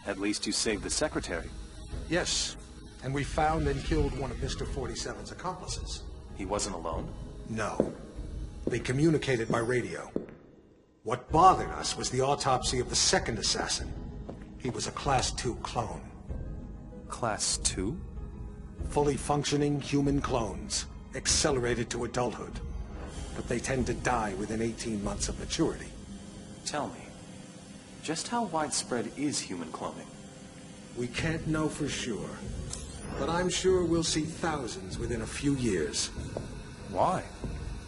At least you saved the secretary. Yes, and we found and killed one of Mr. 47's accomplices. He wasn't alone? No. They communicated by radio. What bothered us was the autopsy of the second assassin. He was a Class 2 clone. Class 2? Fully functioning human clones, accelerated to adulthood. But they tend to die within 18 months of maturity. Tell me, just how widespread is human cloning? We can't know for sure, but I'm sure we'll see thousands within a few years. Why?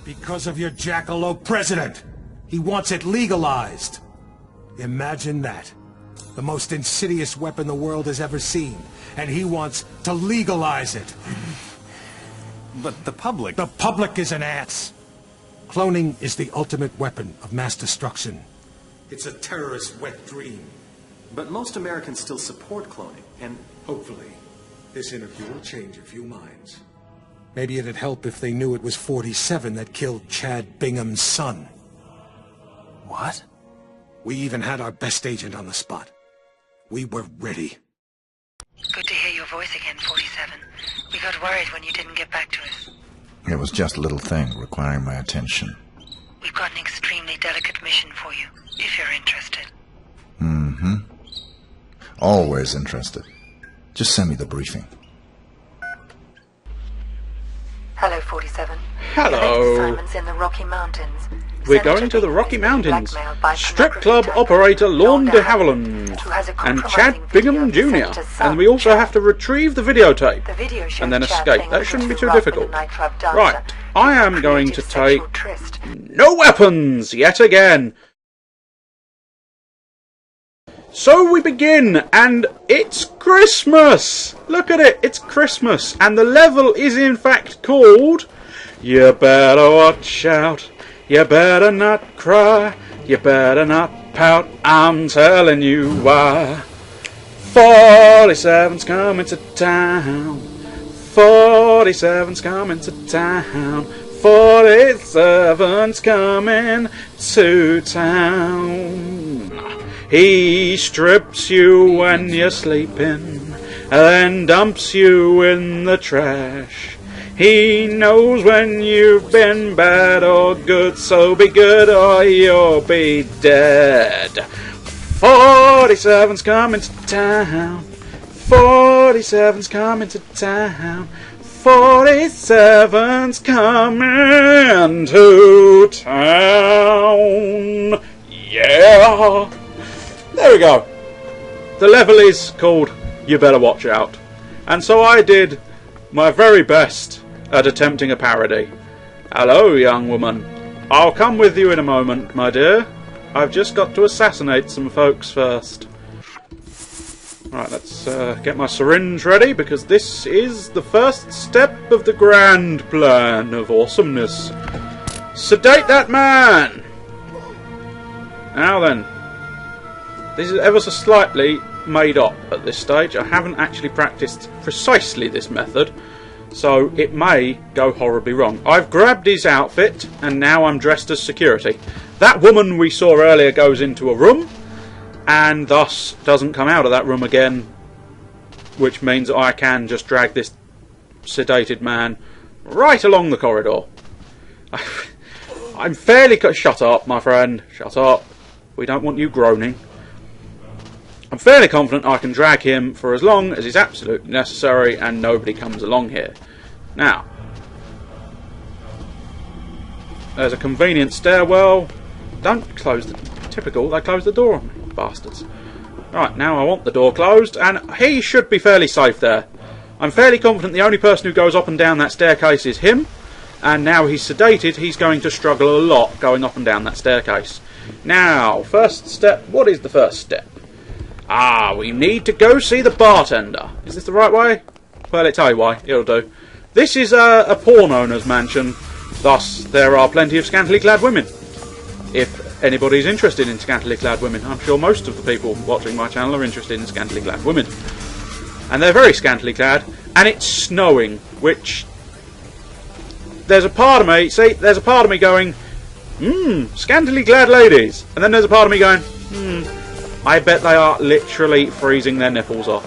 Because of your jackalope president! He wants it legalized! Imagine that. The most insidious weapon the world has ever seen, and he wants to legalize it. But the public... The public is an ass! Cloning is the ultimate weapon of mass destruction. It's a terrorist's wet dream. But most Americans still support cloning, and... Hopefully, this interview will change a few minds. Maybe it'd help if they knew it was 47 that killed Chad Bingham's son. What? We even had our best agent on the spot. We were ready. Good to hear your voice again, 47. We got worried when you didn't get back to us. It was just a little thing requiring my attention. We've got an extremely delicate mission for you, if you're interested. Mm-hmm. Always interested. Just send me the briefing. Hello, 47. Hello. Assignments in the Rocky Mountains. We're going to the Rocky Mountains. Strip club operator Lorne de Havilland and Chad Bingham Jr. And we also have to retrieve the videotape and then escape. That shouldn't be too difficult. Right, I am going to take no weapons yet again. So we begin, and it's Christmas! Look at it, it's Christmas, and the level is in fact called You Better Watch Out, You Better Not Cry, You Better Not Pout, I'm telling you why. 47's coming to town, 47's coming to town, 47's coming to town. He strips you when you're sleeping, and then dumps you in the trash. He knows when you've been bad or good, so be good or you'll be dead. 47's coming to town, 47's coming to town, 47's coming to town. Yeah! There we go. The level is called You Better Watch Out. And so I did my very best at attempting a parody. Hello, young woman. I'll come with you in a moment, my dear. I've just got to assassinate some folks first. Right, let's get my syringe ready, because this is the first step of the grand plan of awesomeness. Sedate that man! Now then. This is ever so slightly made up at this stage. I haven't actually practiced precisely this method, so it may go horribly wrong. I've grabbed his outfit, and now I'm dressed as security. That woman we saw earlier goes into a room, and thus doesn't come out of that room again, which means I can just drag this sedated man right along the corridor. I'm fairly... Shut up, my friend. Shut up. We don't want you groaning. I'm fairly confident I can drag him for as long as is absolutely necessary and nobody comes along here. Now, there's a convenient stairwell. Don't close the... Typical, they close the door on me, bastards. Right, now I want the door closed, and he should be fairly safe there. I'm fairly confident the only person who goes up and down that staircase is him, and now he's sedated, he's going to struggle a lot going up and down that staircase. Now, first step, what is the first step? Ah, we need to go see the bartender. Is this the right way? Well, I'll tell you why. It'll do. This is a porn owner's mansion. Thus, there are plenty of scantily clad women. If anybody's interested in scantily clad women. I'm sure most of the people watching my channel are interested in scantily clad women. And they're very scantily clad. And it's snowing, which... There's a part of me... See, there's a part of me going... scantily clad ladies. And then there's a part of me going... I bet they are literally freezing their nipples off,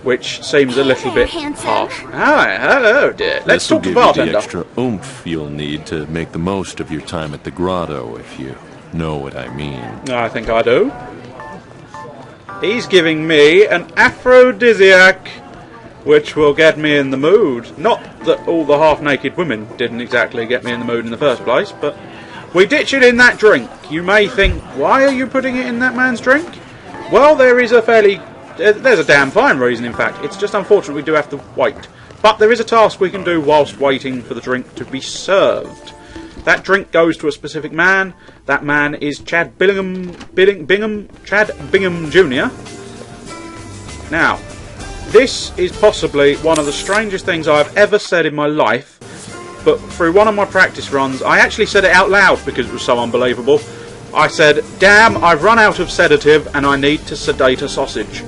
which seems a little bit harsh. Hi, hello, dear. Let's talk to the bartender. This will give you the extra oomph you'll need to make the most of your time at the grotto, if you know what I mean. I think I do. He's giving me an aphrodisiac, which will get me in the mood. Not that all the half-naked women didn't exactly get me in the mood in the first place, but we ditch it in that drink. You may think, why are you putting it in that man's drink? Well, there's a damn fine reason, in fact. It's just unfortunate we do have to wait. But there is a task we can do whilst waiting for the drink to be served. That drink goes to a specific man. That man is Chad Bingham Jr. Now, this is possibly one of the strangest things I've ever said in my life, but through one of my practice runs, I actually said it out loud because it was so unbelievable. I said, damn, I've run out of sedative and I need to sedate a sausage.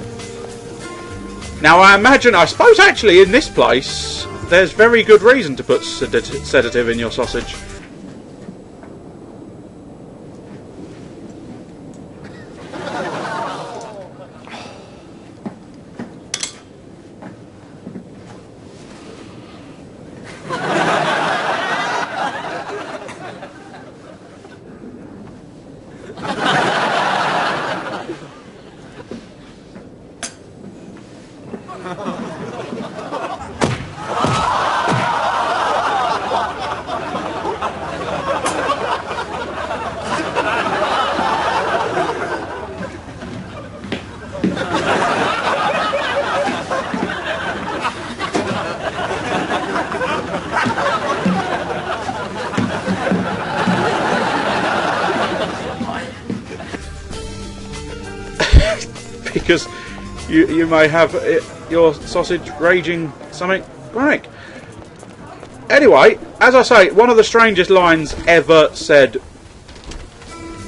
Now, I suppose actually in this place, there's very good reason to put sedative in your sausage. Because you may have your sausage raging something chronic. Anyway, as I say, one of the strangest lines ever said.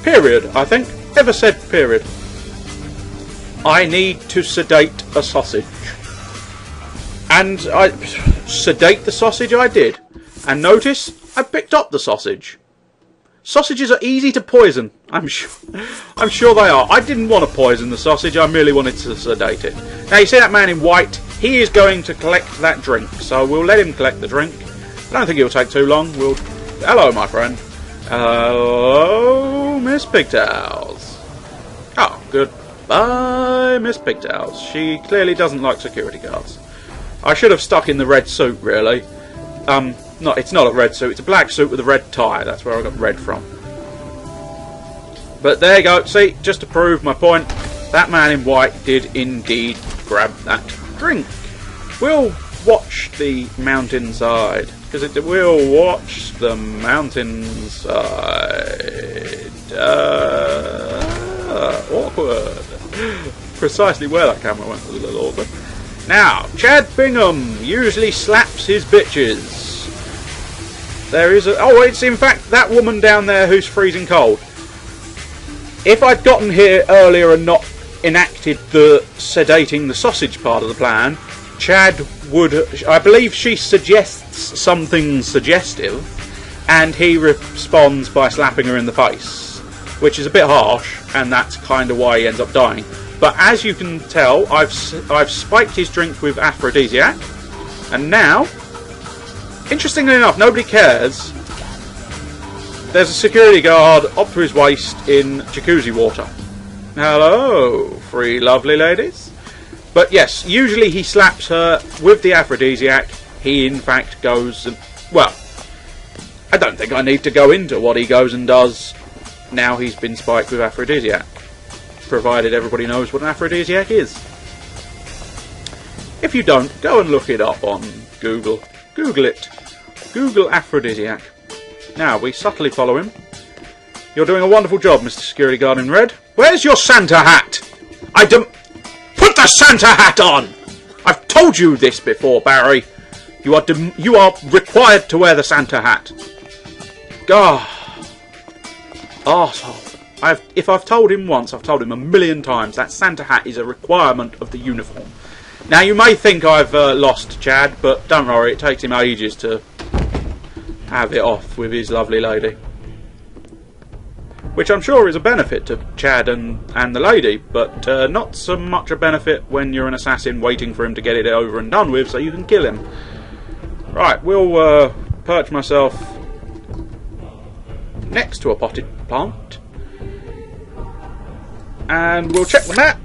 Period, I think. Ever said period. I need to sedate a sausage. And I sedate the sausage I did. And notice, I picked up the sausage. Sausages are easy to poison. I'm sure they are. I didn't want to poison the sausage, I merely wanted to sedate it. Now you see that man in white, he is going to collect that drink, so we'll let him collect the drink. I don't think it'll take too long. Hello, my friend. Hello, Miss Pigtails. Oh, goodbye, Miss Pigtails. She clearly doesn't like security guards. I should have stuck in the red suit, really. No, it's not a red suit, it's a black suit with a red tie. That's where I got red from. But there you go. See, just to prove my point, that man in white did indeed grab that drink. We'll watch the mountainside, because it will watch the mountainside. Awkward. Precisely where that camera went was a little awkward. Now, Chad Bingham usually slaps his bitches. There is it's in fact that woman down there who's freezing cold. If I'd gotten here earlier and not enacted the sedating the sausage part of the plan, Chad would, I believe she suggests something suggestive, and he responds by slapping her in the face, which is a bit harsh, and that's kind of why he ends up dying. But as you can tell, I've spiked his drink with aphrodisiac, and now, interestingly enough, nobody cares. There's a security guard up to his waist in jacuzzi water. Hello, three lovely ladies. But yes, usually he slaps her with the aphrodisiac. He in fact goes and... well, I don't think I need to go into what he goes and does now he's been spiked with aphrodisiac. Provided everybody knows what an aphrodisiac is. If you don't, go and look it up on Google. Google it. Google aphrodisiac. Now, we subtly follow him. You're doing a wonderful job, Mr. Security Guard in red. Where's your Santa hat? Put the Santa hat on! I've told you this before, Barry. You are required to wear the Santa hat. Gah. Arsehole. If I've told him once, I've told him a million times. That Santa hat is a requirement of the uniform. Now, you may think I've lost Chad, but don't worry, it takes him ages to have it off with his lovely lady. which I'm sure is a benefit to Chad and the lady, but not so much a benefit when you're an assassin waiting for him to get it over and done with so you can kill him. Right, we'll perch myself next to a potted plant, and we'll check the map.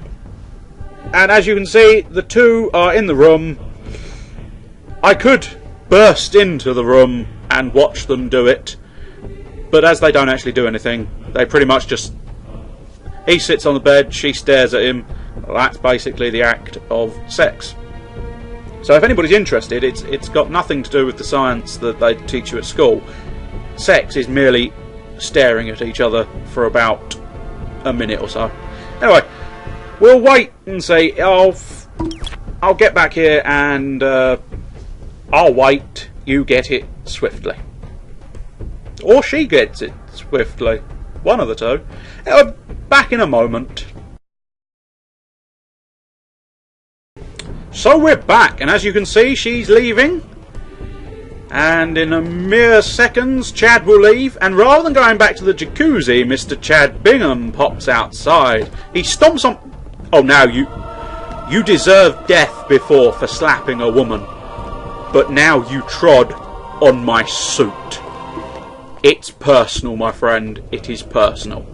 And as you can see, the two are in the room. I could burst into the room and watch them do it, but as they don't actually do anything, they pretty much just... He sits on the bed, she stares at him. That's basically the act of sex. So if anybody's interested, it's got nothing to do with the science that they teach you at school. Sex is merely staring at each other for about a minute or so. Anyway, we'll wait and see. I'll get back here and I'll wait. You get it swiftly. Or she gets it swiftly. One of the two. Back in a moment. So we're back, and as you can see, she's leaving. And in a mere seconds, Chad will leave. And rather than going back to the jacuzzi, Mr. Chad Bingham pops outside. He stomps on... Oh, now you deserved death before for slapping a woman. But now you trod on my suit. It's personal, my friend. It is personal.